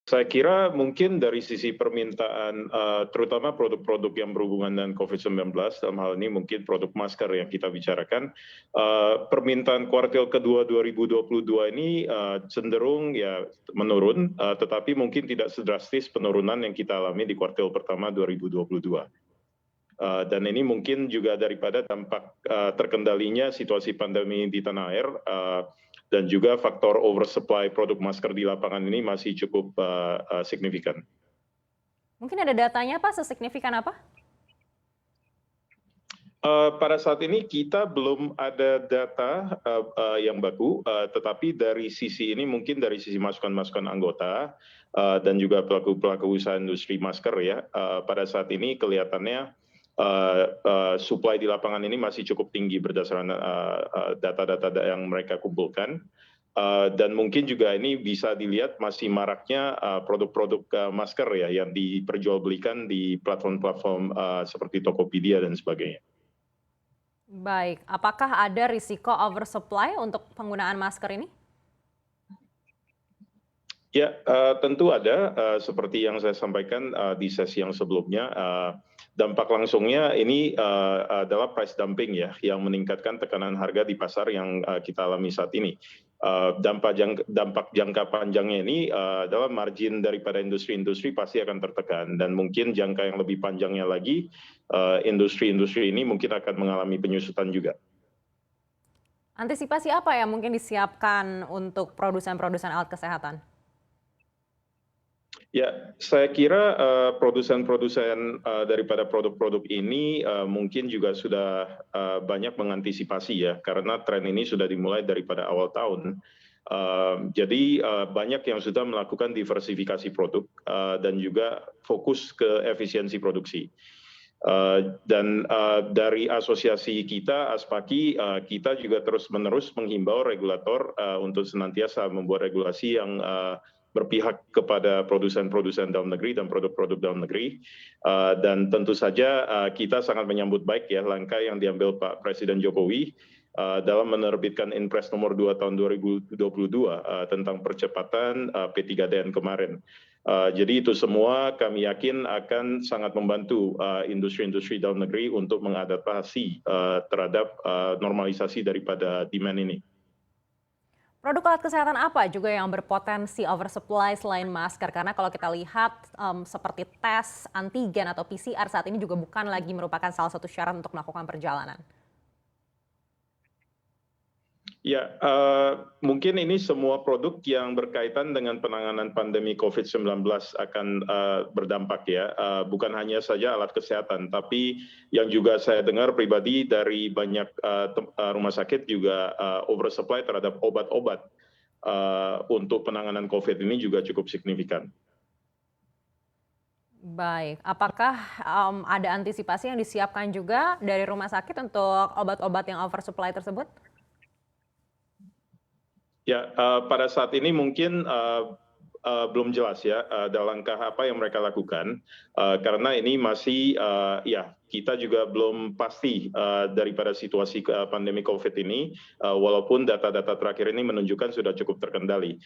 Saya kira mungkin dari sisi permintaan, terutama produk-produk yang berhubungan dengan COVID-19, dalam hal ini mungkin produk masker yang kita bicarakan, permintaan kuartal kedua 2022 ini cenderung ya menurun, tetapi mungkin tidak sedrastis penurunan yang kita alami di kuartal pertama 2022. Dan ini mungkin juga daripada dampak terkendalinya situasi pandemi di tanah air, dan juga faktor oversupply produk masker di lapangan ini masih cukup signifikan. Mungkin ada datanya Pak, sesignifikan apa? Pada saat ini kita belum ada data yang baku, tetapi dari sisi ini mungkin dari sisi masukan-masukan anggota dan juga pelaku-pelaku usaha industri masker ya, pada saat ini kelihatannya supply di lapangan ini masih cukup tinggi berdasarkan data-data yang mereka kumpulkan. Dan mungkin juga ini bisa dilihat masih maraknya produk-produk masker ya yang diperjualbelikan di platform-platform seperti Tokopedia dan sebagainya. Baik, apakah ada risiko oversupply untuk penggunaan masker ini? Ya, tentu ada, seperti yang saya sampaikan di sesi yang sebelumnya, dampak langsungnya ini adalah price dumping ya, yang meningkatkan tekanan harga di pasar yang kita alami saat ini. Dampak jangka panjangnya ini adalah margin daripada industri-industri pasti akan tertekan, dan mungkin jangka yang lebih panjangnya lagi, industri-industri ini mungkin akan mengalami penyusutan juga. Antisipasi apa yang mungkin disiapkan untuk produsen-produsen alat kesehatan? Ya, saya kira produsen-produsen daripada produk-produk ini mungkin juga sudah banyak mengantisipasi ya, karena tren ini sudah dimulai daripada awal tahun. Jadi banyak yang sudah melakukan diversifikasi produk dan juga fokus ke efisiensi produksi. Dan dari asosiasi kita, Aspaki, kita juga terus-menerus menghimbau regulator untuk senantiasa membuat regulasi yang berpihak kepada produsen-produsen dalam negeri dan produk-produk dalam negeri. Dan tentu saja kita sangat menyambut baik ya langkah yang diambil Pak Presiden Jokowi dalam menerbitkan Inpres nomor 2 tahun 2022 tentang percepatan P3DN kemarin. Jadi itu semua kami yakin akan sangat membantu industri-industri dalam negeri untuk mengadaptasi terhadap normalisasi daripada demand ini. Produk alat kesehatan apa juga yang berpotensi oversupply selain masker? Karena kalau kita lihat seperti tes antigen atau PCR saat ini juga bukan lagi merupakan salah satu syarat untuk melakukan perjalanan. Ya, mungkin ini semua produk yang berkaitan dengan penanganan pandemi COVID-19 akan berdampak ya. Bukan hanya saja alat kesehatan, tapi yang juga saya dengar pribadi dari banyak rumah sakit juga oversupply terhadap obat-obat untuk penanganan COVID ini juga cukup signifikan. Baik, apakah ada antisipasi yang disiapkan juga dari rumah sakit untuk obat-obat yang oversupply tersebut? Ya, pada saat ini mungkin belum jelas ya ada langkah apa yang mereka lakukan, karena ini masih ya kita juga belum pasti daripada situasi pandemi COVID ini, walaupun data-data terakhir ini menunjukkan sudah cukup terkendali.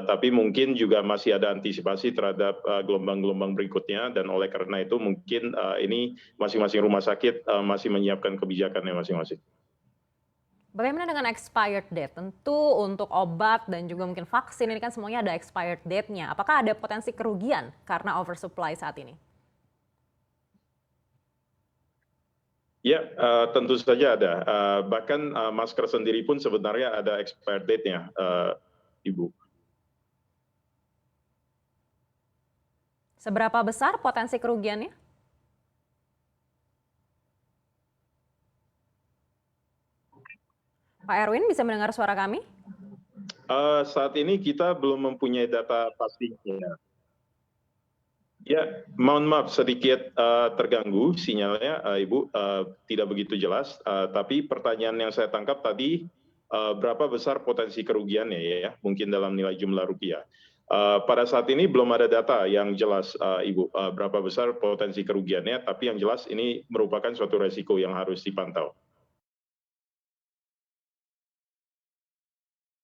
Tapi mungkin juga masih ada antisipasi terhadap gelombang-gelombang berikutnya, dan oleh karena itu mungkin ini masing-masing rumah sakit masih menyiapkan kebijakannya masing-masing. Bagaimana dengan expired date? Tentu untuk obat dan juga mungkin vaksin ini kan semuanya ada expired date-nya. Apakah ada potensi kerugian karena oversupply saat ini? Ya, tentu saja ada. Bahkan masker sendiri pun sebenarnya ada expired date-nya, Ibu. Seberapa besar potensi kerugiannya? Pak Erwin bisa mendengar suara kami? Saat ini kita belum mempunyai data pastinya. Ya, mohon maaf sedikit terganggu sinyalnya, Ibu, tidak begitu jelas. Tapi pertanyaan yang saya tangkap tadi, berapa besar potensi kerugiannya ya, mungkin dalam nilai jumlah rupiah. Pada saat ini belum ada data yang jelas, Ibu, berapa besar potensi kerugiannya, tapi yang jelas ini merupakan suatu resiko yang harus dipantau.